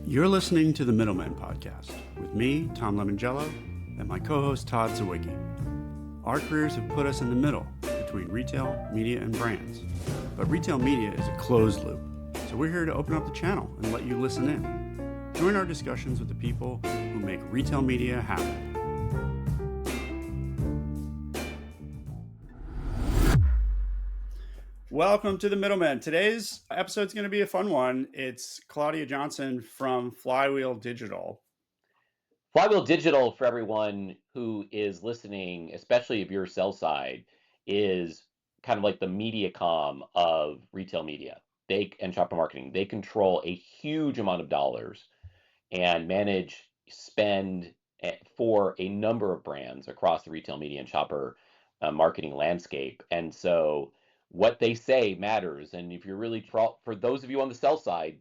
You're listening to the Middlemen Podcast with me, Tom Lemongello, and my co-host, Todd Zawicki. Our careers have put us in the middle between retail, media, and brands. But retail media is a closed loop, so we're here to open up the channel and let you listen in. Join our discussions with the people who make retail media happen. Welcome to the Middlemen. Today's episode is going to be a fun one. It's Claudia Johnson from Flywheel Digital. Flywheel Digital, for everyone who is listening, especially if you're sell side, is kind of like the MediaCom of retail media and shopper marketing. They control a huge amount of dollars and manage spend for a number of brands across the retail media and shopper marketing landscape. And so what they say matters. And if you're really, for those of you on the sell side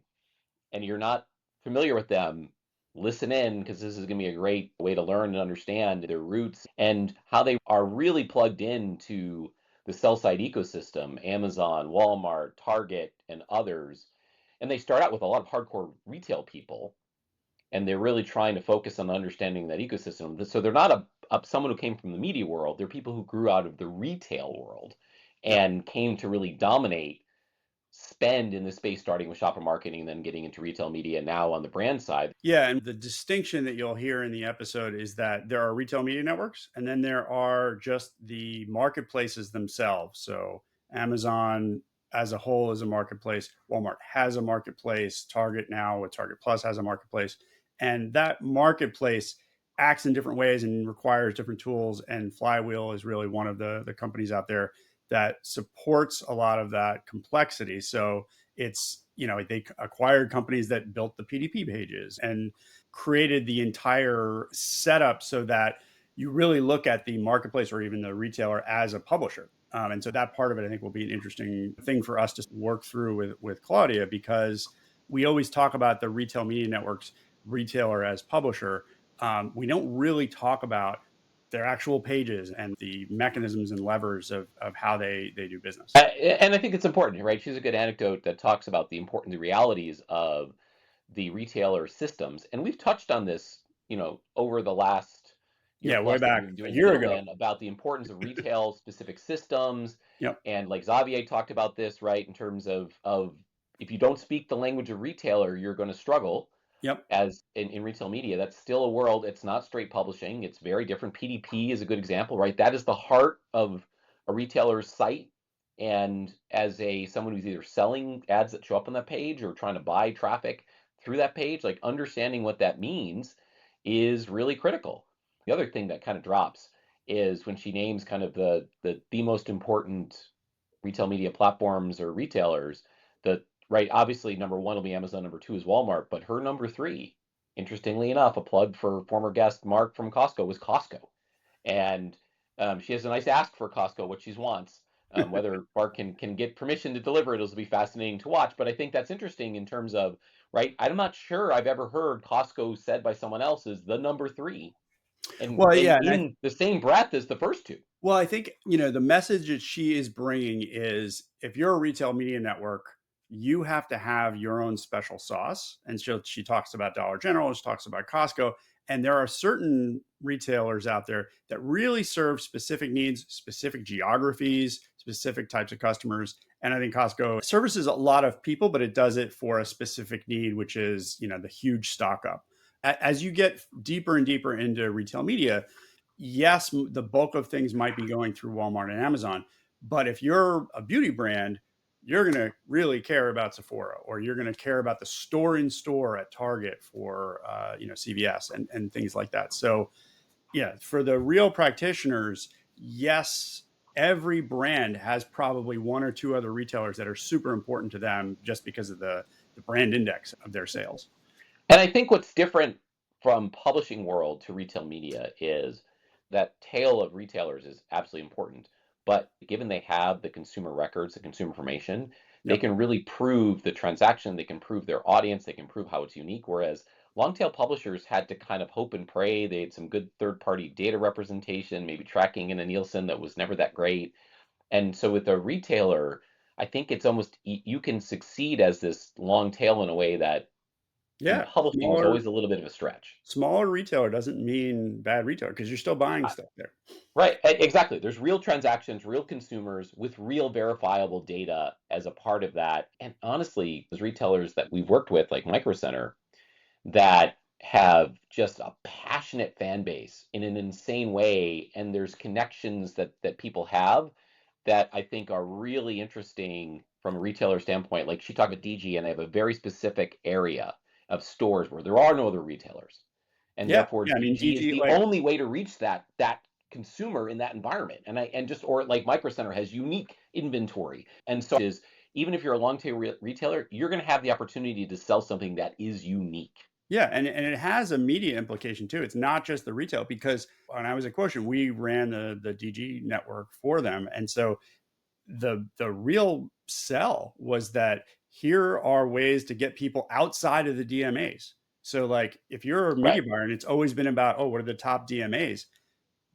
and you're not familiar with them, listen in, because this is going to be a great way to learn and understand their roots and how they are really plugged into the sell side ecosystem, Amazon, Walmart, Target, and others. And they start out with a lot of hardcore retail people, and they're really trying to focus on understanding that ecosystem. So they're not someone who came from the media world. They're people who grew out of the retail world and came to really dominate spend in this space, starting with shopper marketing and then getting into retail media now on the brand side. Yeah, and the distinction that you'll hear in the episode is that there are retail media networks, and then there are just the marketplaces themselves. So Amazon as a whole is a marketplace. Walmart has a marketplace. Target now with Target Plus has a marketplace. And that marketplace acts in different ways and requires different tools. And Flywheel is really one of the companies out there that supports a lot of that complexity. So it's, they acquired companies that built the PDP pages and created the entire setup so that you really look at the marketplace or even the retailer as a publisher. And so that part of it, I think, will be an interesting thing for us to work through with Claudia, because we always talk about the retail media networks, retailer as publisher. We don't really talk about their actual pages and the mechanisms and levers of how they do business. And I think it's important, right? She's a good anecdote that talks about the realities of the retailer systems. And we've touched on this, over the last way back a year ago, about the importance of retail specific systems. Yep. And like Xavier talked about this, right? In terms of if you don't speak the language of retailer, you're going to struggle. Yep. As in retail media, that's still a world. It's not straight publishing. It's very different. PDP is a good example, right? That is the heart of a retailer's site. And as someone who's either selling ads that show up on that page or trying to buy traffic through that page, like understanding what that means is really critical. The other thing that kind of drops is when she names kind of the most important retail media platforms or retailers, right, obviously number one will be Amazon, number two is Walmart, but her number three, interestingly enough, a plug for former guest Mark from Costco, was Costco. And she has a nice ask for Costco, what she wants. Whether Mark can get permission to deliver it'll be fascinating to watch. But I think that's interesting in terms of, right, I'm not sure I've ever heard Costco said by someone else is the number three. And, in the same breath as the first two. Well, I think, the message that she is bringing is if you're a retail media network, you have to have your own special sauce. And she talks about Dollar General, she talks about Costco. And there are certain retailers out there that really serve specific needs, specific geographies, specific types of customers. And I think Costco services a lot of people, but it does it for a specific need, which is, the huge stock up. As you get deeper and deeper into retail media, yes, the bulk of things might be going through Walmart and Amazon. But if you're a beauty brand, you're going to really care about Sephora, or you're going to care about the store in store at Target for, CVS and things like that. So yeah, for the real practitioners, yes, every brand has probably one or two other retailers that are super important to them just because of the brand index of their sales. And I think what's different from publishing world to retail media is that tail of retailers is absolutely important. But given they have the consumer records, the consumer information, they can really prove the transaction, they can prove their audience, they can prove how it's unique. Whereas long tail publishers had to kind of hope and pray. They had some good third-party data representation, maybe tracking in a Nielsen that was never that great. And so with a retailer, I think it's almost, you can succeed as this long tail in a way that Yeah, publishing was always a little bit of a stretch. smaller retailer doesn't mean bad retailer because you're still buying stuff there. Right, exactly. There's real transactions, real consumers with real verifiable data as a part of that. And honestly, those retailers that we've worked with, like Micro Center, that have just a passionate fan base in an insane way, and there's connections that people have that I think are really interesting from a retailer standpoint. Like she talked about DG, and they have a very specific area of stores where there are no other retailers, and Yeah, therefore yeah. I mean, DG is DG the like only way to reach that consumer in that environment. And just, or like Micro Center has unique inventory, and so is, even if you're a long tail retailer, you're going to have the opportunity to sell something that is unique. yeah, and it has a media implication too. It's not just the retail because when I was at Quotient, we ran the DG network for them, and so the real sell was that here are ways to get people outside of the DMAs. So like if you're a media Right. buyer and it's always been about, oh, what are the top DMAs?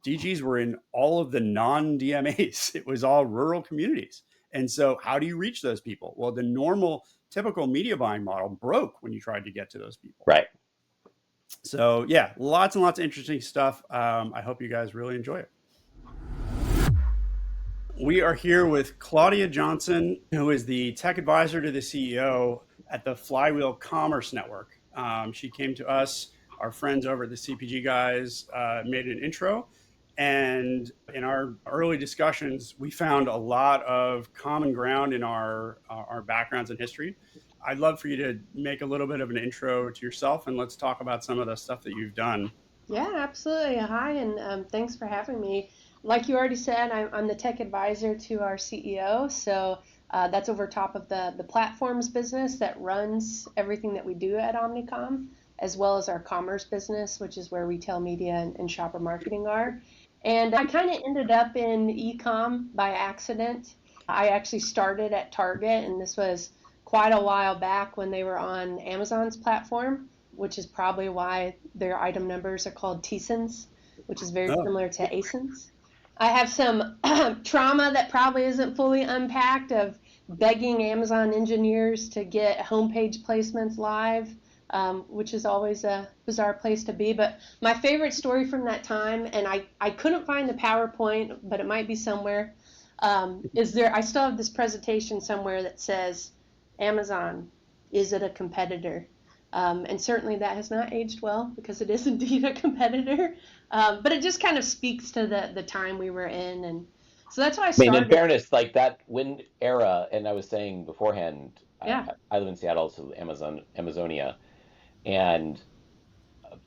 DGs were in all of the non-DMAs. It was all rural communities. And so how do you reach those people? Well, the normal typical media buying model broke when you tried to get to those people. Right. So yeah, lots and lots of interesting stuff. I hope you guys really enjoy it. We are here with Claudia Johnson, who is the tech advisor to the CEO at the Flywheel Commerce Network. She came to us, our friends over at the CPG guys made an intro. And in our early discussions, we found a lot of common ground in our backgrounds and history. I'd love for you to make a little bit of an intro to yourself, and let's talk about some of the stuff that you've done. Yeah, absolutely. Hi, and thanks for having me. Like you already said, I'm the tech advisor to our CEO. So that's over top of the platforms business that runs everything that we do at Omnicom, as well as our commerce business, which is where retail media and shopper marketing are. And I kind of ended up in e-com by accident. I actually started at Target, and this was quite a while back when they were on Amazon's platform, which is probably why their item numbers are called TSINs, which is very similar to ASINs. I have some trauma that probably isn't fully unpacked of begging Amazon engineers to get homepage placements live, which is always a bizarre place to be. But my favorite story from that time, and I couldn't find the PowerPoint, but it might be somewhere, is there. I still have this presentation somewhere that says, Amazon, is it a competitor? And certainly that has not aged well because it is indeed a competitor. But it just kind of speaks to the time we were in. And so that's why I started. I mean, in fairness, like that Wind era, and I was saying beforehand, Yeah. I live in Seattle, so Amazonia, and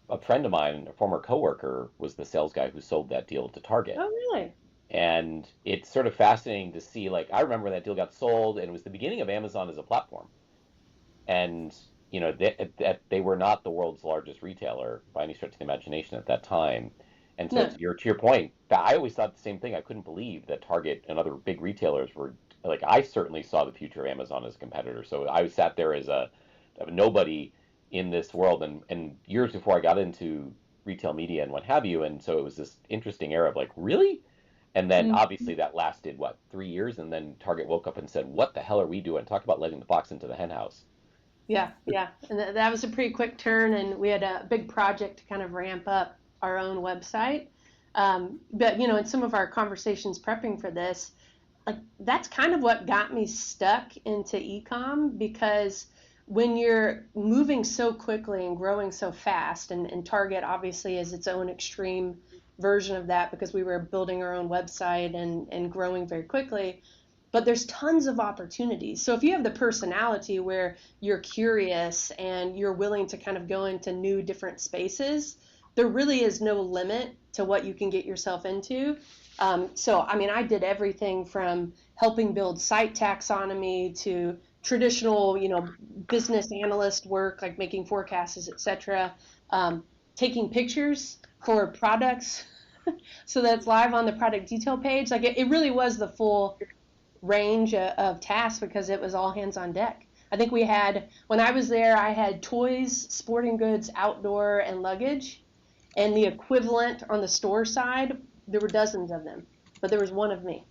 a friend of mine, a former coworker, was the sales guy who sold that deal to Target. Oh, really? And it's sort of fascinating to see, like, I remember when that deal got sold, and it was the beginning of Amazon as a platform. And you know, they were not the world's largest retailer by any stretch of the imagination at that time. And so No. to your point, I always thought the same thing. I couldn't believe that Target and other big retailers were like, I certainly saw the future of Amazon as a competitor. So I sat there as a nobody in this world, and years before I got into retail media and what have you. And so it was this interesting era of like, really? And then obviously that lasted, what, 3 years? And then Target woke up and said, what the hell are we doing? Talk about letting the fox into the hen house. Yeah, yeah. And that was a pretty quick turn, and we had a big project to kind of ramp up our own website. But, you know, in some of our conversations prepping for this, like that's kind of what got me stuck into e-com, because when you're moving so quickly and growing so fast, and Target obviously is its own extreme version of that because we were building our own website and growing very quickly, but there's tons of opportunities. So if you have the personality where you're curious and you're willing to kind of go into new different spaces, there really is no limit to what you can get yourself into. So, I mean, I did everything from helping build site taxonomy to traditional, you know, business analyst work, like making forecasts, et cetera, taking pictures for products so that it's live on the product detail page. Like it really was the full range of tasks because it was all hands on deck. I think we had, when I was there, I had toys, sporting goods, outdoor, and luggage. And the equivalent on the store side, there were dozens of them, but there was one of me.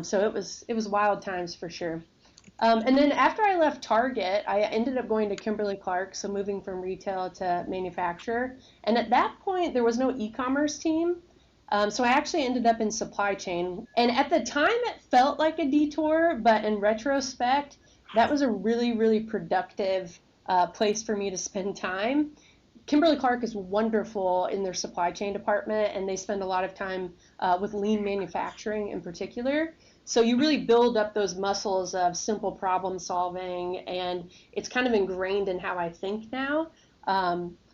So it was wild times for sure. And then after I left Target, I ended up going to Kimberly-Clark, so moving from retail to manufacturer. And at that point, there was no e-commerce team. So I actually ended up in supply chain. And at the time, it felt like a detour, but in retrospect, that was a really, really productive place for me to spend time. Kimberly-Clark is wonderful in their supply chain department, and they spend a lot of time with lean manufacturing in particular. So you really build up those muscles of simple problem solving, and it's kind of ingrained in how I think now.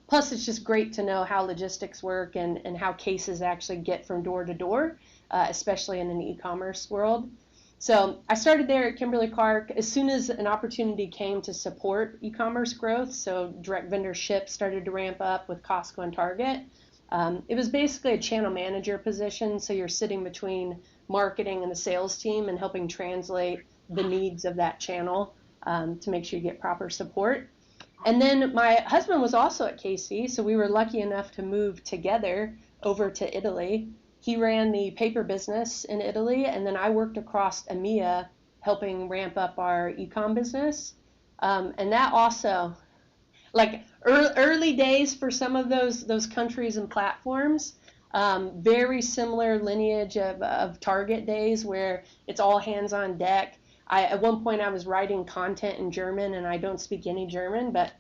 Plus, it's just great to know how logistics work and how cases actually get from door to door, especially in an e-commerce world. So I started there at Kimberly-Clark as soon as an opportunity came to support e-commerce growth. So direct vendor ship started to ramp up with Costco and Target. It was basically a channel manager position. So you're sitting between marketing and the sales team and helping translate the needs of that channel to make sure you get proper support. And then my husband was also at KC, so we were lucky enough to move together over to Italy. He ran the paper business in Italy, and then I worked across EMEA helping ramp up our e-com business. And that also, like early days for some of those countries and platforms, very similar lineage of Target days where it's all hands on deck. At one point I was writing content in German, and I don't speak any German, but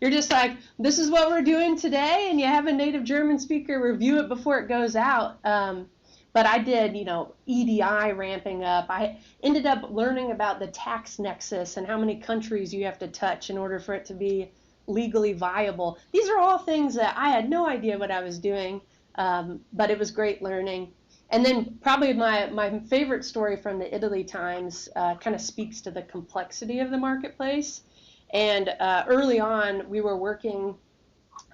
you're just like, this is what we're doing today, and you have a native German speaker review it before it goes out. But I did, EDI ramping up. I ended up learning about the tax nexus and how many countries you have to touch in order for it to be legally viable. These are all things that I had no idea what I was doing, but it was great learning. And then probably my favorite story from the Italy times kind of speaks to the complexity of the marketplace. And early on, we were working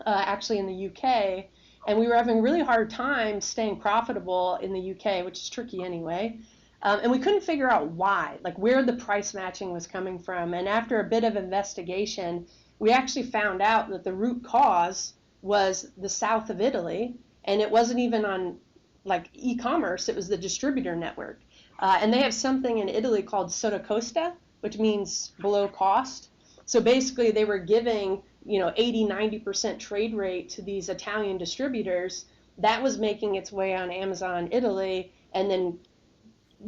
actually in the UK, and we were having a really hard time staying profitable in the UK, which is tricky anyway. And we couldn't figure out why, like where the price matching was coming from. And after a bit of investigation, we actually found out that the root cause was the south of Italy, and it wasn't even on like e-commerce, it was the distributor network. And they have something in Italy called sotto costa, which means below cost. So basically they were giving, 80-90% trade rate to these Italian distributors. That was making its way on Amazon Italy, and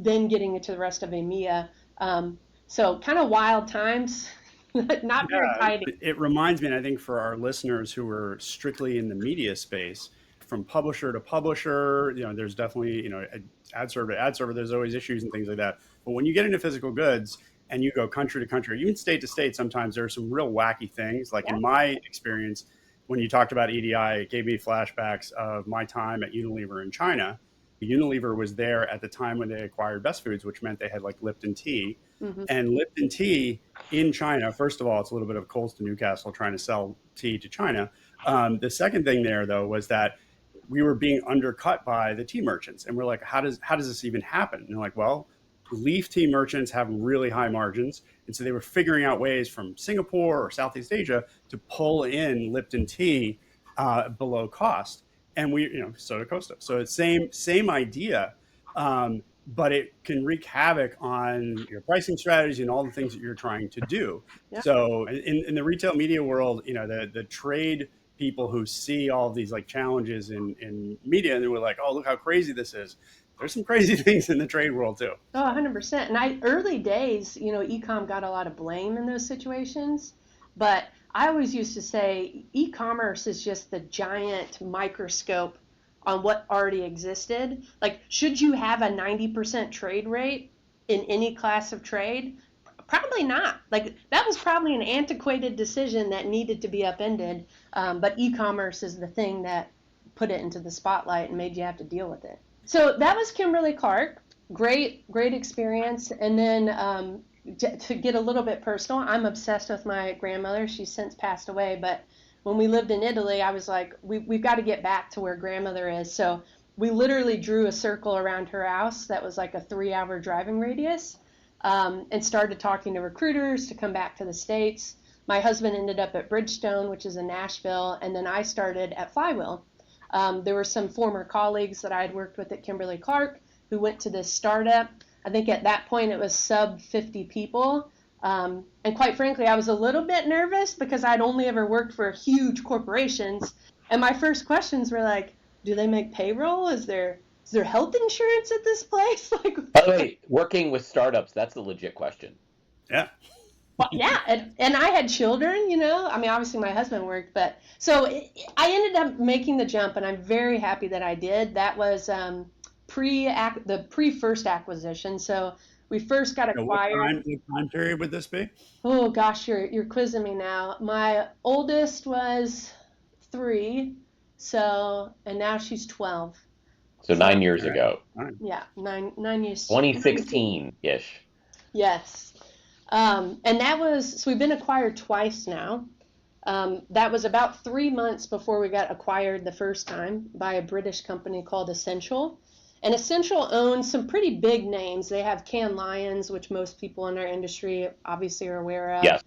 then getting it to the rest of EMEA. So kind of wild times, not very tidy. It reminds me, and I think for our listeners who are strictly in the media space, from publisher to publisher, there's definitely, ad server to ad server, there's always issues and things like that. But when you get into physical goods and you go country to country, even state to state, sometimes there are some real wacky things. Like in my experience, when you talked about EDI, it gave me flashbacks of my time at Unilever in China. Unilever was there at the time when they acquired Best Foods, which meant they had like Lipton tea. Mm-hmm. And Lipton tea in China, first of all, it's a little bit of Coles to Newcastle trying to sell tea to China. The second thing there, though, was that we were being undercut by the tea merchants. And we're like, how does this even happen? And they're like, well, leaf tea merchants have really high margins. And so they were figuring out ways from Singapore or Southeast Asia to pull in Lipton tea below cost. And we, sotto costa. So it's same idea, but it can wreak havoc on your pricing strategy and all the things that you're trying to do. Yeah. So in the retail media world, the trade people who see all of these like challenges in media, and they were like, oh, look how crazy this is. There's some crazy things in the trade world too. Oh, 100%. And early days, e-com got a lot of blame in those situations, but I always used to say e-commerce is just the giant microscope on what already existed. Like, should you have a 90% trade rate in any class of trade? Probably not. Like, that was probably an antiquated decision that needed to be upended. But e-commerce is the thing that put it into the spotlight and made you have to deal with it. So that was Kimberly-Clark. Great experience. And then to get a little bit personal, I'm obsessed with my grandmother. She's since passed away, but when we lived in Italy, I was like, we've got to get back to where grandmother is. So we literally drew a circle around her house that was like a 3-hour driving radius, and started talking to recruiters to come back to the States. My husband ended up at Bridgestone, which is in Nashville, and then I started at Flywheel. There were some former colleagues that I had worked with at Kimberly-Clark who went to this startup. I think at that point it was sub 50 people. And quite frankly, I was a little bit nervous because I'd only ever worked for huge corporations. And my first questions were like, do they make payroll? Is there health insurance at this place? Like, by the way, working with startups, that's a legit question. Yeah. well, yeah, and I had children, you know. I mean, obviously my husband worked, but so I ended up making the jump, and I'm very happy that I did. That was pre-first acquisition. So we first got acquired. What time period would this be? Oh gosh, you're quizzing me now. My oldest was 3, and now she's 12. So 9 years ago. Yeah, nine years. 2016-ish. Yes. And that was, so we've been acquired twice now. That was about 3 months before we got acquired the first time by a British company called Essential. And Essential owns some pretty big names. They have Cannes Lions, which most people in our industry obviously are aware of. Yes.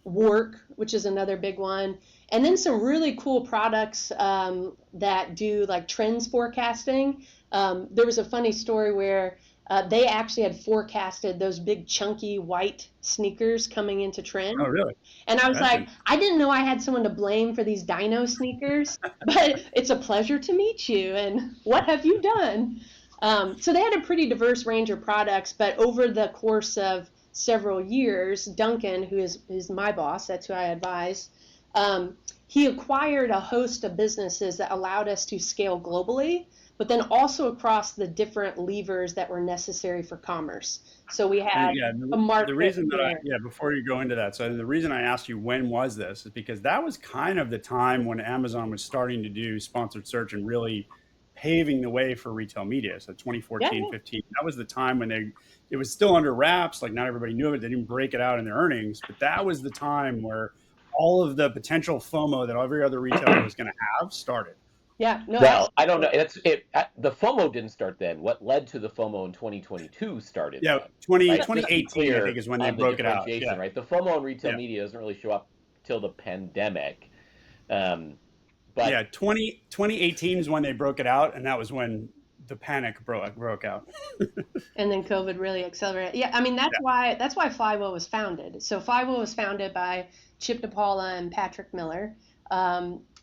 Work, which is another big one. And then some really cool products that do like trends forecasting. There was a funny story where they actually had forecasted those big chunky white sneakers coming into trend. Oh, really? And I was like, I didn't know I had someone to blame for these dino sneakers, but it's a pleasure to meet you. And what have you done? So they had a pretty diverse range of products, but over the course of several years, Duncan, who is my boss, that's who I advise, he acquired a host of businesses that allowed us to scale globally, but then also across the different levers that were necessary for commerce. So we had a market. The reason that before you go into that, so the reason I asked you when was this is because that was kind of the time when Amazon was starting to do sponsored search and really paving the way for retail media. So 2014, 15, that was the time when it was still under wraps. Like not everybody knew it. They didn't break it out in their earnings, but that was the time where all of the potential FOMO that every other retailer was going to have started. Yeah. No. Well, I don't know. The FOMO didn't start then. What led to the FOMO in 2022 started. Yeah, then, 2018, I think, is when they broke it out. Yeah. Right. The FOMO in retail media doesn't really show up till the pandemic. But yeah, 2018 is when they broke it out, and that was when the panic broke out. And then COVID really accelerated. Yeah, I mean that's why Flywheel was founded. So Flywheel was founded by Chip DePaula and Patrick Miller.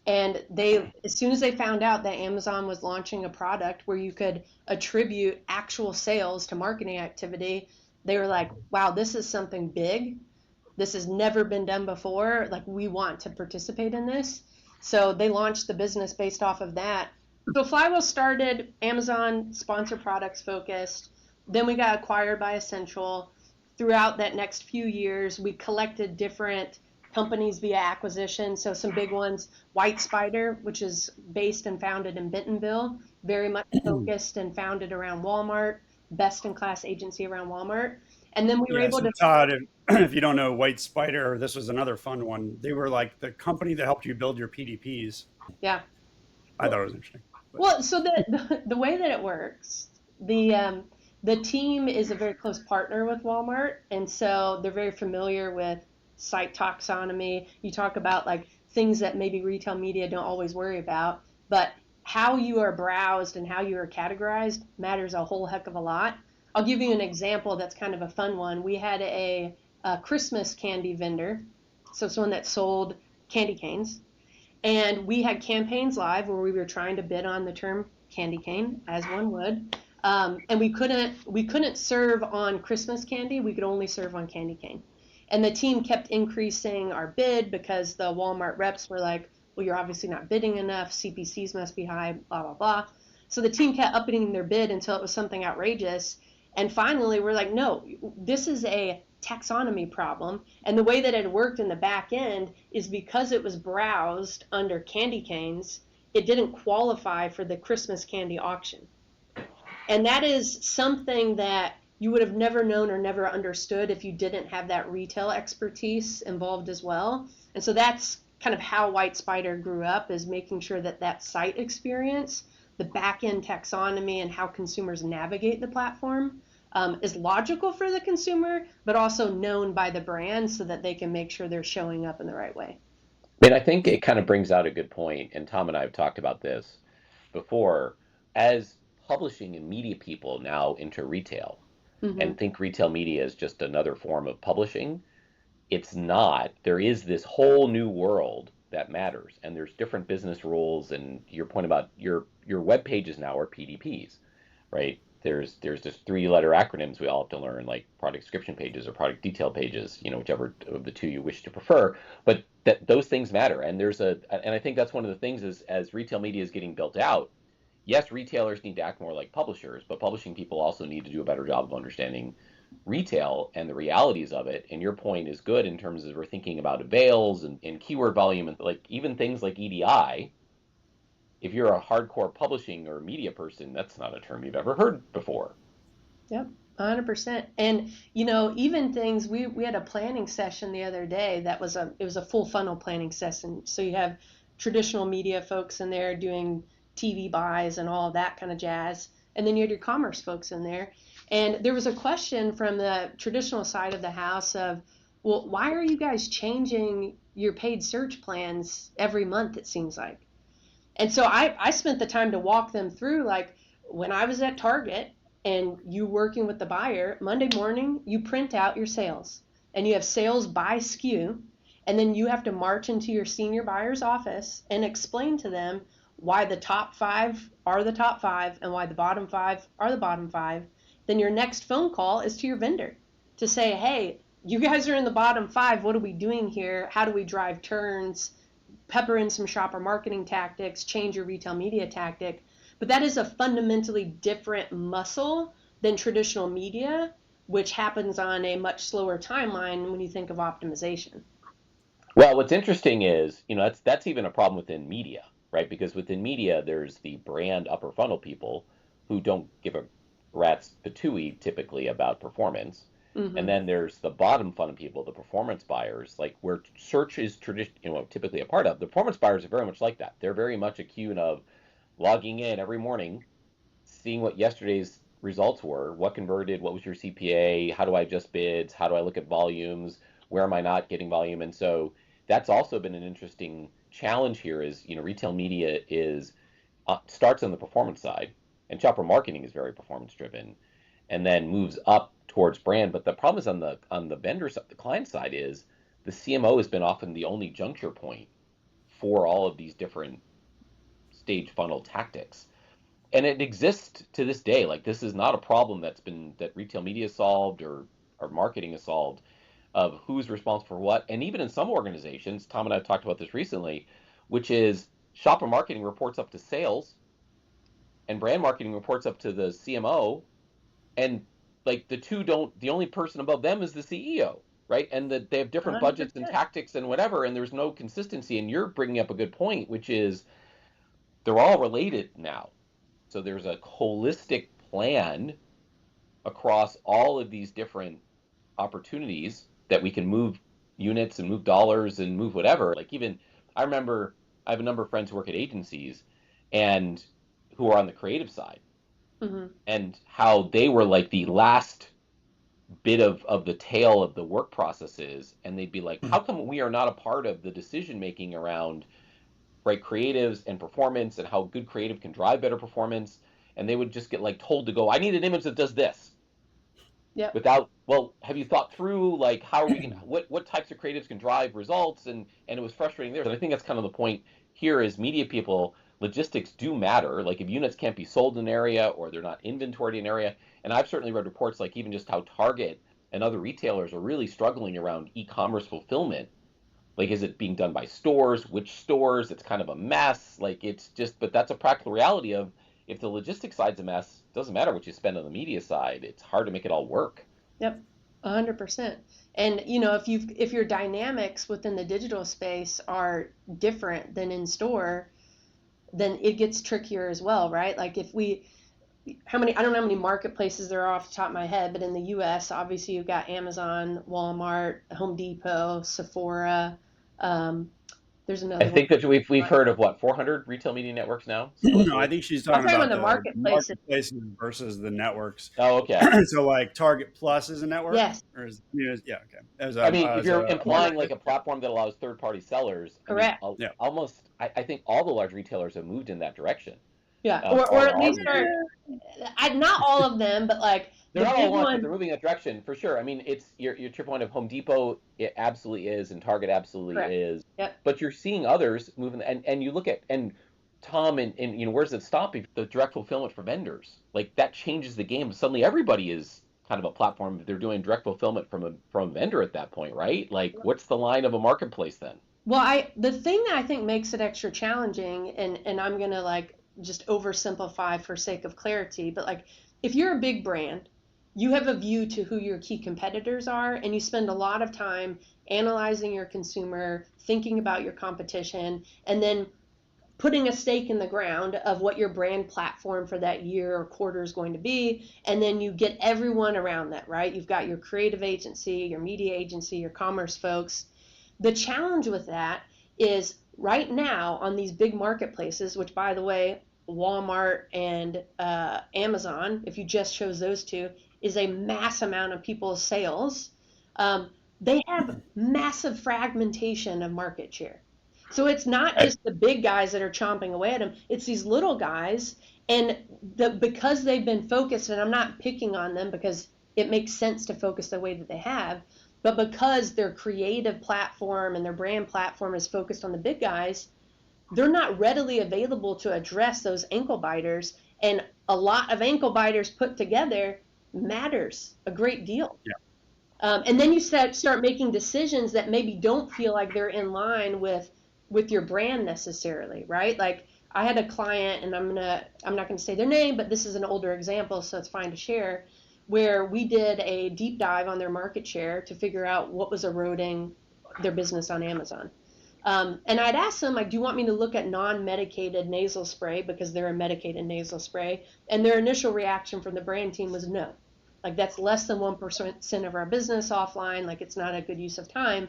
And they, as soon as they found out that Amazon was launching a product where you could attribute actual sales to marketing activity, they were like, wow, this is something big. This has never been done before. Like, we want to participate in this. So they launched the business based off of that. So Flywheel started Amazon sponsor products focused. Then we got acquired by Essential. Throughout that next few years, we collected different companies via acquisition. So some big ones, White Spider, which is based and founded in Bentonville, very much focused and founded around Walmart, best in class agency around Walmart. And then we were able to. Todd, if you don't know White Spider, this was another fun one. They were like the company that helped you build your PDPs. Yeah. I thought it was interesting. But. Well, so the way that it works, the team is a very close partner with Walmart, and so they're very familiar with site taxonomy. You talk about like things that maybe retail media don't always worry about, but how you are browsed and how you are categorized matters a whole heck of a lot. I'll give you an example that's kind of a fun one. We had a Christmas candy vendor, so someone that sold candy canes, and we had campaigns live where we were trying to bid on the term candy cane, as one would, and we couldn't serve on Christmas candy. We could only serve on candy cane. And the team kept increasing our bid because the Walmart reps were like, well, you're obviously not bidding enough. CPCs must be high, blah, blah, blah. So the team kept upping their bid until it was something outrageous. And finally, we're like, no, this is a taxonomy problem. And the way that it worked in the back end is because it was browsed under candy canes, it didn't qualify for the Christmas candy auction. And that is something that you would have never known or never understood if you didn't have that retail expertise involved as well. And so that's kind of how White Spider grew up, is making sure that that site experience, the back-end taxonomy and how consumers navigate the platform is logical for the consumer, but also known by the brand so that they can make sure they're showing up in the right way. And I think it kind of brings out a good point, and Tom and I have talked about this before. As publishing and media people now enter retail, and think retail media is just another form of publishing. It's not. There is this whole new world that matters, and there's different business rules. And your point about your web pages now are PDPs, right? There's just 3-letter acronyms we all have to learn, like product description pages or product detail pages, whichever of the two you wish to prefer. But those things matter, and and I think that's one of the things is as retail media is getting built out. Yes, retailers need to act more like publishers, but publishing people also need to do a better job of understanding retail and the realities of it. And your point is good in terms of we're thinking about avails and keyword volume and like even things like EDI. If you're a hardcore publishing or media person, that's not a term you've ever heard before. Yep, 100%. And even things we had a planning session the other day that was it was a full funnel planning session. So you have traditional media folks in there doing TV buys and all of that kind of jazz, and then you had your commerce folks in there. And there was a question from the traditional side of the house of, well, why are you guys changing your paid search plans every month, it seems like? And so I spent the time to walk them through, like when I was at Target and you working with the buyer, Monday morning, you print out your sales and you have sales by SKU. And then you have to march into your senior buyer's office and explain to them why the top 5 are the top 5 and why the bottom 5 are the bottom 5. Then your next phone call is to your vendor to say, hey, you guys are in the bottom 5. What are we doing here? How do we drive turns? Pepper in some shopper marketing tactics, change your retail media tactic. But that is a fundamentally different muscle than traditional media, which happens on a much slower timeline when you think of optimization. Well, what's interesting is, that's even a problem within media, right? Because within media, there's the brand upper funnel people who don't give a rat's patooey typically about performance. And then there's the bottom funnel people, the performance buyers, like where search is typically a part of. The performance buyers are very much like that. They're very much acute of logging in every morning, seeing what yesterday's results were, what converted, what was your CPA, how do I adjust bids, how do I look at volumes, where am I not getting volume? And so that's also been an interesting challenge here is, retail media starts on the performance side, and shopper marketing is very performance driven, and then moves up towards brand. But the problem is on the vendor side, the client side, is the CMO has been often the only juncture point for all of these different stage funnel tactics. And it exists to this day. Like, this is not a problem that retail media has solved or marketing has solved, of who's responsible for what. And even in some organizations, Tom and I have talked about this recently, which is shopper marketing reports up to sales and brand marketing reports up to the CMO. And like the only person above them is the CEO, right? And that they have different budgets and tactics and whatever, and there's no consistency. And you're bringing up a good point, which is they're all related now. So there's a holistic plan across all of these different opportunities that we can move units and move dollars and move whatever. Like, even I remember I have a number of friends who work at agencies and who are on the creative side, and how they were like the last bit of the tail of the work processes, and they'd be like, how come we are not a part of the decision making around, right, creatives and performance and how good creative can drive better performance? And they would just get like told to go, I need an image that does this. Yeah. Without, well, have you thought through like how are we gonna, what types of creatives can drive results? And it was frustrating there. And I think that's kind of the point here is media people, logistics do matter. Like, if units can't be sold in an area or they're not inventoried in an area, and I've certainly read reports like even just how Target and other retailers are really struggling around e-commerce fulfillment. Like, is it being done by stores? Which stores? It's kind of a mess. Like, it's just, but that's a practical reality of, if the logistics side's a mess, it doesn't matter what you spend on the media side. It's hard to make it all work. Yep, 100%. And if your dynamics within the digital space are different than in store, then it gets trickier as well, right? Like, I don't know how many marketplaces there are off the top of my head, but in the US, obviously you've got Amazon, Walmart, Home Depot, Sephora. There's another I think that we've heard of 400 retail media networks now. No, I think she's talking about the marketplaces versus the networks. Oh, okay. So like Target Plus is a network? Yes. Or yeah, okay. I mean, if you're implying like a platform that allows third-party sellers, correct. Almost, I think all the large retailers have moved in that direction. Yeah, or at least not all of them, but like They're The not big all launch, but one, they're moving in that direction for sure. I mean, it's your point of Home Depot. It absolutely is, and Target absolutely correct. is. Yep. But you're seeing others moving, and you look at Tom and where's it stopping? The direct fulfillment for vendors, like that changes the game. Suddenly, everybody is kind of a platform. They're doing direct fulfillment from a vendor at that point, right? Like, what's the line of a marketplace then? Well, the thing that I think makes it extra challenging, and I'm gonna like just oversimplify for sake of clarity, but like if you're a big brand, you have a view to who your key competitors are, and you spend a lot of time analyzing your consumer, thinking about your competition, and then putting a stake in the ground of what your brand platform for that year or quarter is going to be, and then you get everyone around that, right? You've got your creative agency, your media agency, your commerce folks. The challenge with that is right now on these big marketplaces, which by the way, Walmart and Amazon, if you just chose those two, is a mass amount of people's sales. They have massive fragmentation of market share. So it's not just the big guys that are chomping away at them, it's these little guys. And because they've been focused, and I'm not picking on them because it makes sense to focus the way that they have, but because their creative platform and their brand platform is focused on the big guys, they're not readily available to address those ankle biters. And a lot of ankle biters put together matters a great deal. Yeah. And then you start making decisions that maybe don't feel like they're in line with your brand necessarily, right? Like I had a client, and I'm not gonna say their name, but this is an older example, so it's fine to share, where we did a deep dive on their market share to figure out what was eroding their business on Amazon. And I'd asked them, like, do you want me to look at non-medicated nasal spray because they're a medicated nasal spray? And their initial reaction from the brand team was no. Like, that's less than 1% of our business offline. Like, it's not a good use of time.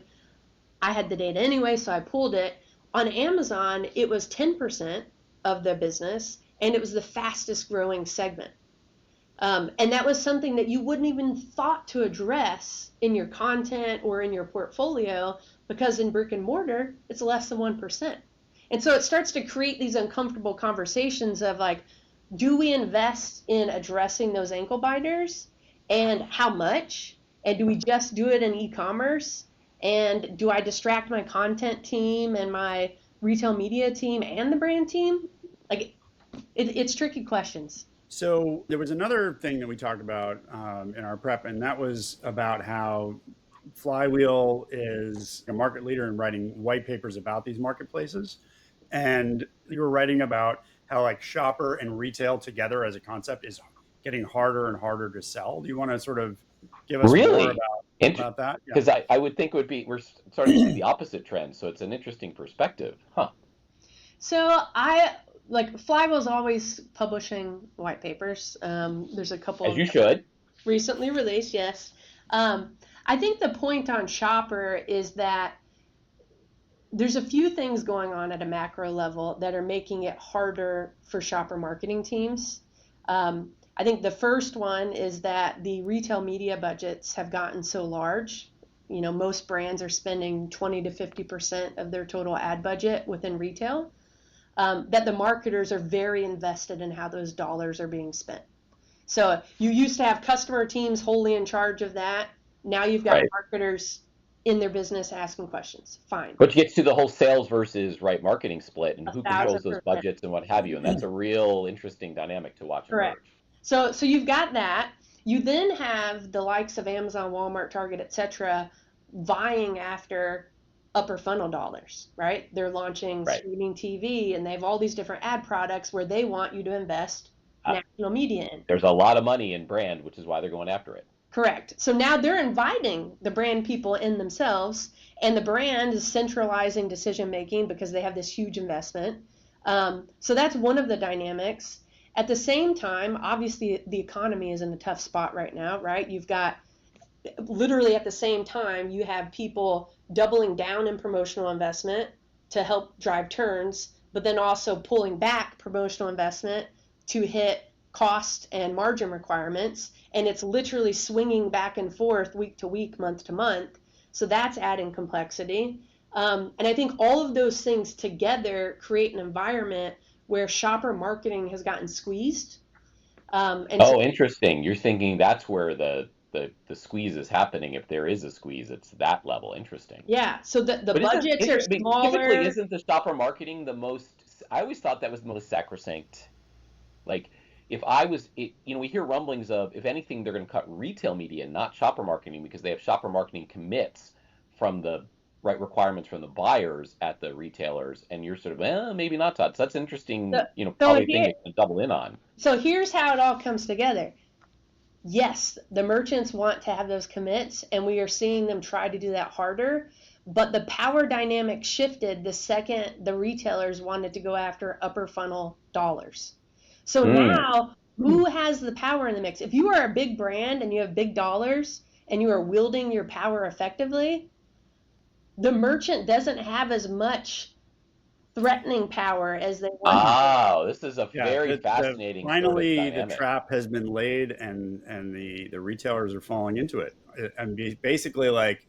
I had the data anyway, so I pulled it. On Amazon, it was 10% of the business, and it was the fastest growing segment. And that was something that you wouldn't even thought to address in your content or in your portfolio, because in brick and mortar, it's less than 1%. And so it starts to create these uncomfortable conversations of like, do we invest in addressing those ankle biters, and how much? And do we just do it in e-commerce? And do I distract my content team and my retail media team and the brand team? Like, it's tricky questions. So there was another thing that we talked about in our prep, and that was about how Flywheel is a market leader in writing white papers about these marketplaces. And you were writing about how like shopper and retail together as a concept is getting harder and harder to sell. Do you want to sort of give us more about that? Because I would think we're starting to see the opposite trend. So it's an interesting perspective. Huh. So Flywheel's always publishing white papers. There's a couple as you should recently released. Yes. I think the point on shopper is that there's a few things going on at a macro level that are making it harder for shopper marketing teams. I think the first one is that the retail media budgets have gotten so large. You know, most brands are spending 20 to 50% of their total ad budget within retail, that the marketers are very invested in how those dollars are being spent. So you used to have customer teams wholly in charge of that. Now you've got marketers in their business asking questions. Fine. Which gets to the whole sales versus marketing split and who controls those budgets and what have you. And that's a real interesting dynamic to watch emerge. So you've got that. You then have the likes of Amazon, Walmart, Target, etc., vying after upper funnel dollars, right? They're launching streaming TV, and they have all these different ad products where they want you to invest national media in. There's a lot of money in brand, which is why they're going after it. Correct. So now they're inviting the brand people in themselves, and the brand is centralizing decision making because they have this huge investment. So that's one of the dynamics. At the same time, obviously the economy is in a tough spot right now, right? You've got literally at the same time, you have people doubling down in promotional investment to help drive turns, but then also pulling back promotional investment to hit cost and margin requirements. And it's literally swinging back and forth week to week, month to month. So that's adding complexity. And I think all of those things together create an environment where shopper marketing has gotten squeezed. And so, Interesting. You're thinking that's where the squeeze is happening. If there is a squeeze, it's that level. Interesting. yeah, so the But budgets are typically, smaller. isn't the shopper marketing the most? I always thought that was the most sacrosanct. Like, if I was, we hear rumblings of, if anything, they're going to cut retail media, not shopper marketing, because they have shopper marketing commits from the right requirements from the buyers at the retailers, and you're sort of, well, maybe not, Todd. So that's interesting, So, probably a thing they can double in on. so here's how it all comes together. Yes, the merchants want to have those commits, and we are seeing them try to do that harder. But the power dynamic shifted the second the retailers wanted to go after upper funnel dollars. So now, who has the power in the mix? If you are a big brand and you have big dollars and you are wielding your power effectively, the merchant doesn't have as much threatening power as they want. Oh, this is a very fascinating finally, sort of the trap has been laid, and the retailers are falling into it. And basically, like,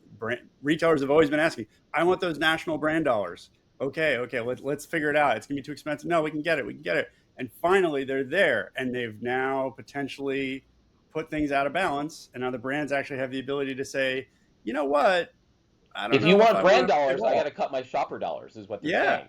retailers have always been asking, I want those national brand dollars. Okay, let's figure it out. It's gonna be too expensive. No, we can get it. And finally, they're there, and they've now potentially put things out of balance. And now the brands actually have the ability to say, you know what? I don't if know you if want I brand want dollars, I got to cut my shopper dollars, is what they're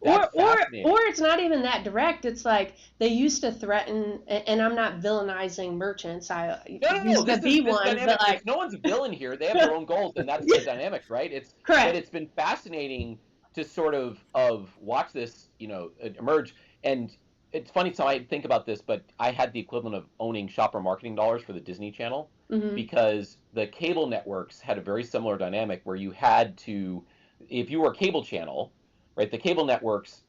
saying. Or it's not even that direct. It's like they used to threaten, and I'm not villainizing merchants. I used to be one, but like, no one's a villain here. They have their own goals, and that's the dynamics, right? correct. But it's been fascinating to sort of watch this, emerge. And it's funny, so I think about this, but I had the equivalent of owning shopper marketing dollars for the Disney Channel, because the cable networks had a very similar dynamic where you had to, if you were a cable channel, right, the cable networks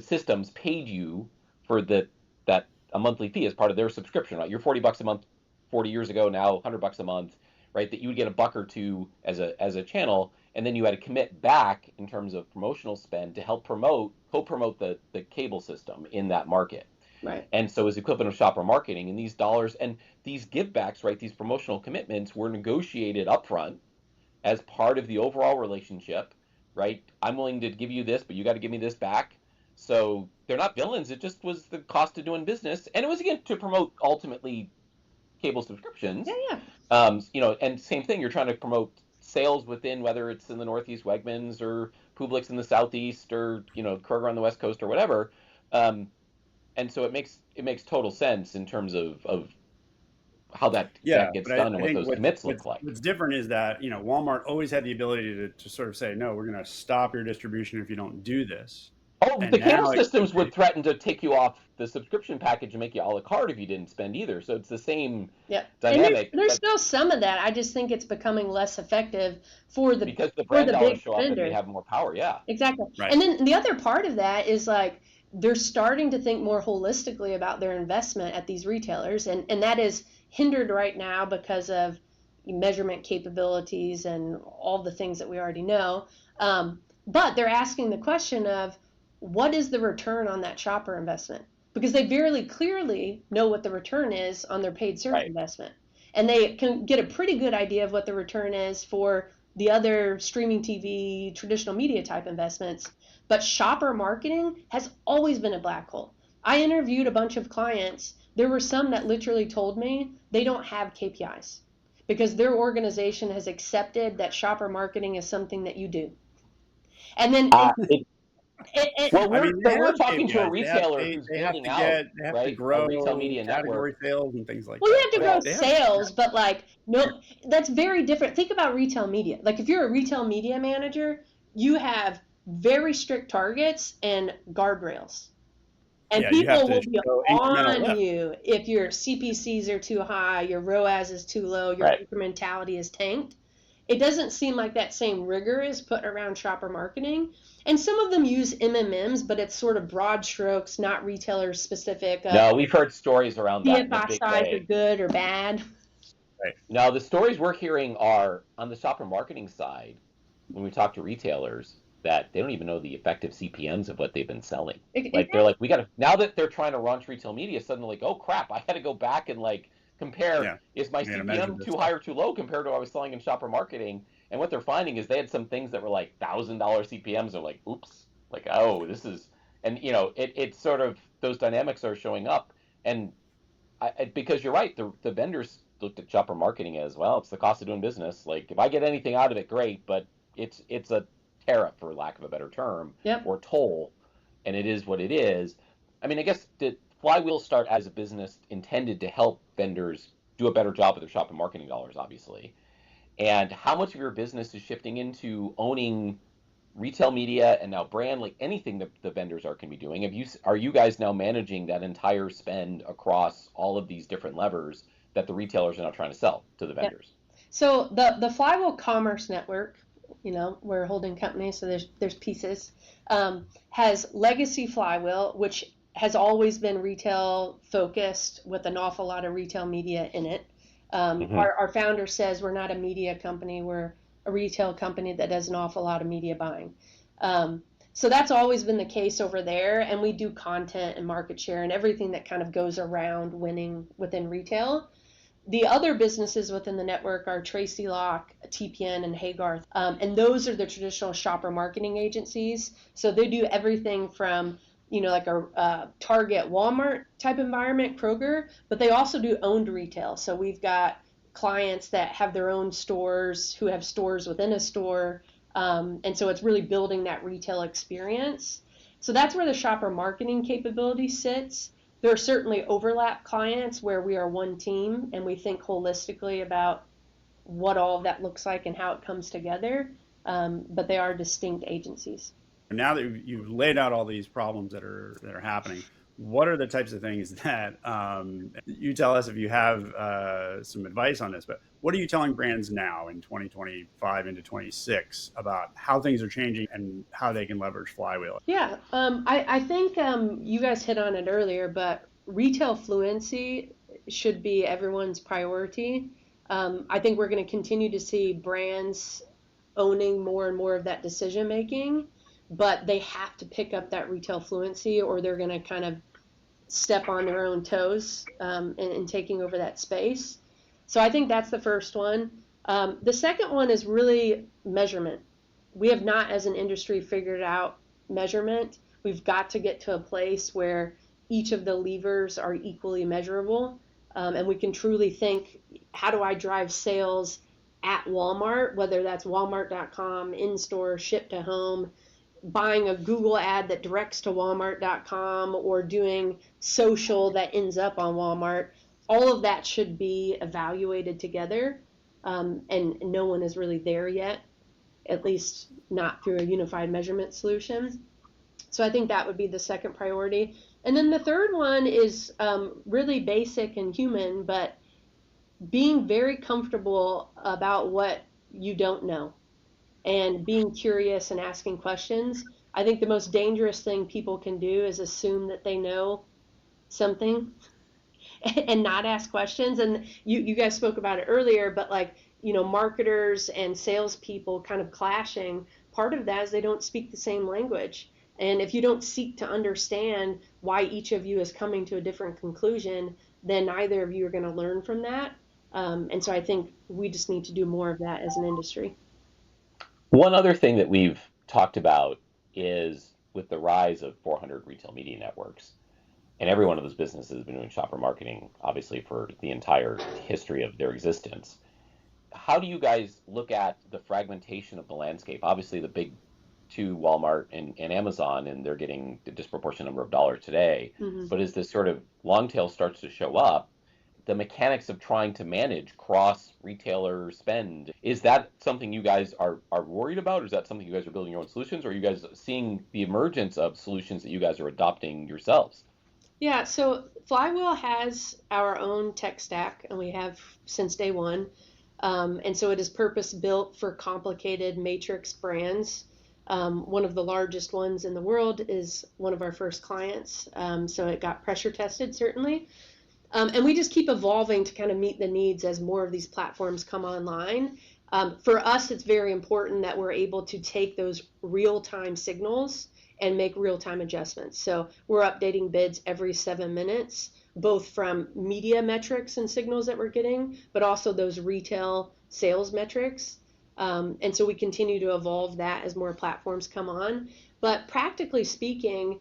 systems paid you for that a monthly fee as part of their subscription, right? You're $40 a month 40 years ago, now $100 a month, right? That you would get a buck or two as a channel, and then you had to commit back in terms of promotional spend to help co-promote the cable system in that market. Right. And so it's equivalent of shopper marketing, and these dollars and these givebacks, right? These promotional commitments were negotiated upfront as part of the overall relationship, right? I'm willing to give you this, but you got to give me this back. So they're not villains. It just was the cost of doing business, and it was again to promote ultimately cable subscriptions. Yeah. And same thing. You're trying to promote sales within, whether it's in the Northeast, Wegmans, or Publix in the Southeast, or Kroger on the West Coast, or whatever. And so it makes total sense in terms of how that gets done and what those commits look like. What's different is that Walmart always had the ability to sort of say, no, we're going to stop your distribution if you don't do this. And the cable systems would threaten to take you off the subscription package and make you a la carte if you didn't spend either. So it's the same dynamic. And there's still some of that. I just think it's becoming less effective because the brand dollars show up and they have more power. Yeah, exactly. Right. And then the other part of that is like they're starting to think more holistically about their investment at these retailers, and that is hindered right now because of measurement capabilities and all the things that we already know. But they're asking the question of, what is the return on that shopper investment? Because they very clearly know what the return is on their paid search investment. And they can get a pretty good idea of what the return is for the other streaming TV, traditional media type investments. But shopper marketing has always been a black hole. I interviewed a bunch of clients. There were some that literally told me they don't have KPIs because their organization has accepted that shopper marketing is something that you do. And then we're talking to a retailer who's building out, to grow a retail media category network. Sales and things like that. Well, you have to grow sales, but that's very different. Think about retail media. Like if you're a retail media manager, you have very strict targets and guardrails. And people will be on you if your CPCs are too high, your ROAS is too low, your incrementality is tanked. It doesn't seem like that same rigor is put around shopper marketing. And some of them use MMMs, but it's sort of broad strokes, not retailer specific. No, we've heard stories around that. DFI size are good or bad. Right. Now, the stories we're hearing are on the shopper marketing side, when we talk to retailers, that they don't even know the effective CPMs of what they've been selling. They're like, now that they're trying to launch retail media, suddenly like, oh crap, I had to go back and compare, is my CPM too high or too low compared to what I was selling in shopper marketing? And what they're finding is they had some things that were like $1,000 CPMs. They're like, oops, this is, and it's sort of, those dynamics are showing up. And because you're right, the vendors looked at shopper marketing as well. It's the cost of doing business. Like if I get anything out of it, great, but it's a tariff, for lack of a better term, Yep. or toll, and it is what it is. I mean, I guess did Flywheel start as a business intended to help vendors do a better job with their shopper marketing dollars, obviously? And how much of your business is shifting into owning retail media and now brand, like anything that the vendors can be doing? Are you guys now managing that entire spend across all of these different levers that the retailers are now trying to sell to the vendors? So the Flywheel Commerce Network, we're a holding company, so there's pieces, has legacy Flywheel, which has always been retail focused with an awful lot of retail media in it. Our founder says we're not a media company, we're a retail company that does an awful lot of media buying. So that's always been the case over there, and we do content and market share and everything that kind of goes around winning within retail. The other businesses within the network are Tracy Lock, TPN, and Haygarth, and those are the traditional shopper marketing agencies. So they do everything from like a Target, Walmart type environment, Kroger, but they also do owned retail. So we've got clients that have their own stores, who have stores within a store, and so it's really building that retail experience. So that's where the shopper marketing capability sits. There are certainly overlap clients where we are one team and we think holistically about what all of that looks like and how it comes together, but they are distinct agencies. Now that you've laid out all these problems that are happening, what are the types of things that you tell us if you have some advice on this, but what are you telling brands now in 2025 into 26 about how things are changing and how they can leverage Flywheel? Yeah, I think you guys hit on it earlier, but retail fluency should be everyone's priority. I think we're going to continue to see brands owning more and more of that decision making, but they have to pick up that retail fluency or they're going to kind of step on their own toes in taking over that space. So I think that's the first one. The second one is really measurement. We have not, as an industry, figured out measurement. We've got to get to a place where each of the levers are equally measurable, and we can truly think, how do I drive sales at Walmart, whether that's walmart.com, in-store, ship to home, buying a Google ad that directs to walmart.com, or doing social that ends up on Walmart. All of that should be evaluated together, and no one is really there yet, at least not through a unified measurement solution. So I think that would be the second priority. And then the third one is really basic and human, but being very comfortable about what you don't know and being curious and asking questions. I think the most dangerous thing people can do is assume that they know something and not ask questions. And you guys spoke about it earlier, but marketers and salespeople kind of clashing, part of that is they don't speak the same language. And if you don't seek to understand why each of you is coming to a different conclusion, then neither of you are going to learn from that. And so I think we just need to do more of that as an industry. One other thing that we've talked about is with the rise of 400 retail media networks, and every one of those businesses has been doing shopper marketing, obviously, for the entire history of their existence. How do you guys look at the fragmentation of the landscape? Obviously, the big two, Walmart and Amazon, and they're getting a disproportionate number of dollars today. Mm-hmm. But as this sort of long tail starts to show up, the mechanics of trying to manage cross retailer spend, is that something you guys are worried about? Or is that something you guys are building your own solutions? Or are you guys seeing the emergence of solutions that you guys are adopting yourselves? Yeah, so Flywheel has our own tech stack, and we have since day one. And so it is purpose built for complicated matrix brands. One of the largest ones in the world is one of our first clients. So it got pressure tested, certainly. And we just keep evolving to kind of meet the needs as more of these platforms come online. For us, it's very important that we're able to take those real-time signals and make real-time adjustments. So we're updating bids every 7 minutes, both from media metrics and signals that we're getting, but also those retail sales metrics. And so we continue to evolve that as more platforms come on. But practically speaking,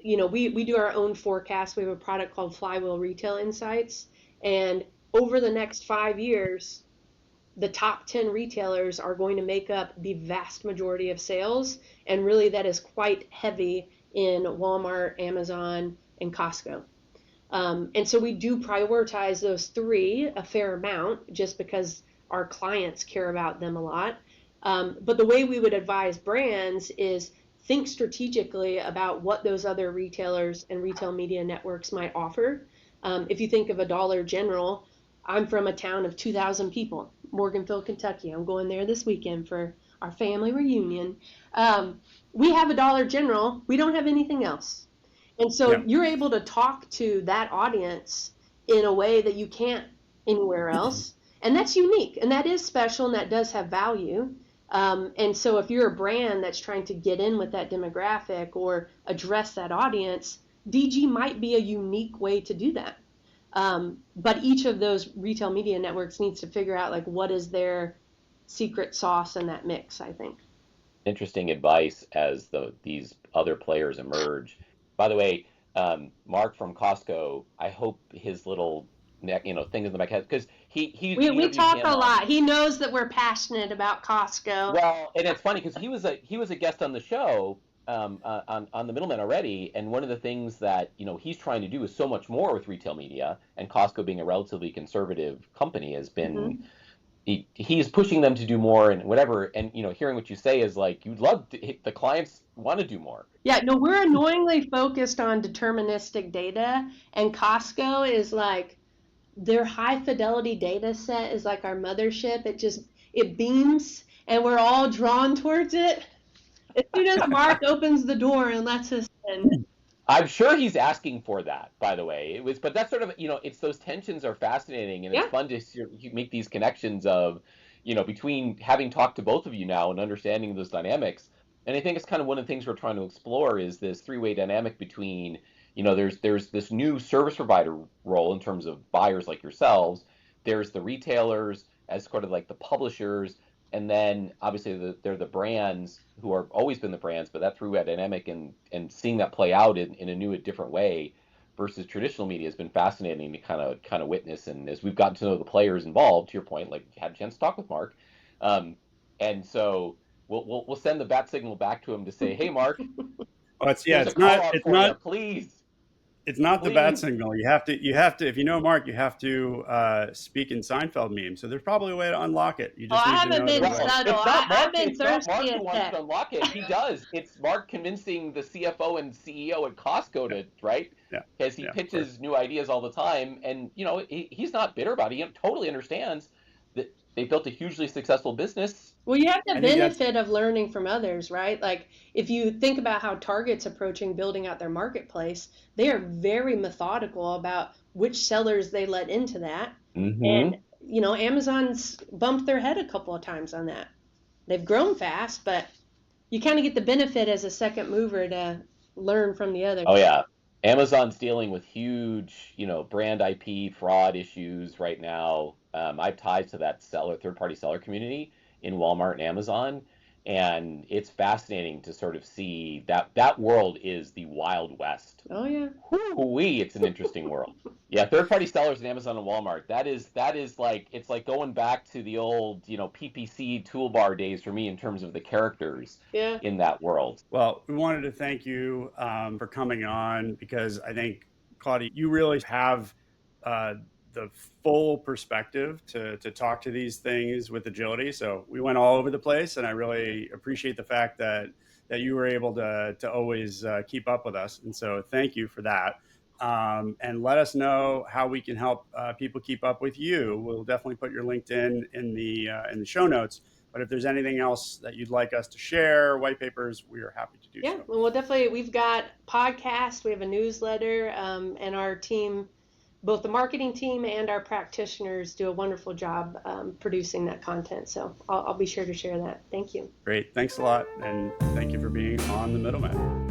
we do our own forecast. We have a product called Flywheel Retail Insights. And over the next 5 years, the top 10 retailers are going to make up the vast majority of sales. And really that is quite heavy in Walmart, Amazon, and Costco. And so we do prioritize those three a fair amount just because our clients care about them a lot. But the way we would advise brands is think strategically about what those other retailers and retail media networks might offer. If you think of a Dollar General, I'm from a town of 2,000 people, Morganville, Kentucky. I'm going there this weekend for our family reunion. We have a Dollar General. We don't have anything else. And so you're able to talk to that audience in a way that you can't anywhere else. And that's unique, and that is special, and that does have value. And so if you're a brand that's trying to get in with that demographic or address that audience, DG might be a unique way to do that. But each of those retail media networks needs to figure out like what is their secret sauce in that mix, I think. Interesting advice as these other players emerge. By the way, Mark from Costco, I hope his little thing in the back head, because we talk a lot. He knows that we're passionate about Costco. Well, and it's funny because he was a guest on the show on the Middlemen already, and one of the things that he's trying to do is so much more with retail media, and Costco being a relatively conservative company has been he's pushing them to do more and whatever, and hearing what you say is like you'd love to, the clients want to do more. Yeah, no, we're annoyingly focused on deterministic data, and Costco is like their high fidelity data set is like our mothership. It beams and we're all drawn towards it. As soon as Mark opens the door and lets us in. I'm sure he's asking for that, by the way. But that's sort of, it's those tensions are fascinating, and it's fun to make these connections of, between having talked to both of you now and understanding those dynamics. And I think it's kind of one of the things we're trying to explore is this three-way dynamic between, there's this new service provider role in terms of buyers like yourselves. There's the retailers as sort of like the publishers, and then obviously they're the brands who are always been the brands, but that three-way dynamic and seeing that play out in a new, a different way versus traditional media has been fascinating to kind of witness. And as we've gotten to know the players involved, to your point, like had a chance to talk with Mark, and so we'll send the bat signal back to him to say, hey, Mark. Please. It's not the bat signal. You have to, if you know Mark, you have to speak in Seinfeld memes. So there's probably a way to unlock it. You just I haven't been subtle. I've been thirsty. It's not Mark who wants to unlock it. He does. It's Mark convincing the CFO and CEO at Costco to, right? Yeah. Because he pitches new ideas all the time. And, he's not bitter about it. He totally understands that they built a hugely successful business. Well, you have the benefit of learning from others, right? Like if you think about how Target's approaching building out their marketplace, they are very methodical about which sellers they let into that. Mm-hmm. And, Amazon's bumped their head a couple of times on that. They've grown fast, but you kind of get the benefit as a second mover to learn from the others. Oh, yeah. Amazon's dealing with huge, brand IP fraud issues right now. I have ties to that third-party seller community in Walmart and Amazon, and it's fascinating to sort of see that world is the Wild West. Oh yeah. Whoo-wee, it's an interesting world. Yeah, third-party sellers in Amazon and Walmart. That is like it's like going back to the old, PPC toolbar days for me in terms of the characters in that world. Well, we wanted to thank you for coming on because I think, Claudia, you really have the full perspective to talk to these things with agility. So we went all over the place, and I really appreciate the fact that you were able to always keep up with us. And so thank you for that. And let us know how we can help people keep up with you. We'll definitely put your LinkedIn in the show notes. But if there's anything else that you'd like us to share, white papers, we are happy to do so. Yeah, well, definitely. We've got podcasts, we have a newsletter, and our team, both the marketing team and our practitioners, do a wonderful job producing that content. So I'll be sure to share that. Thank you. Great. Thanks a lot. And thank you for being on The Middlemen.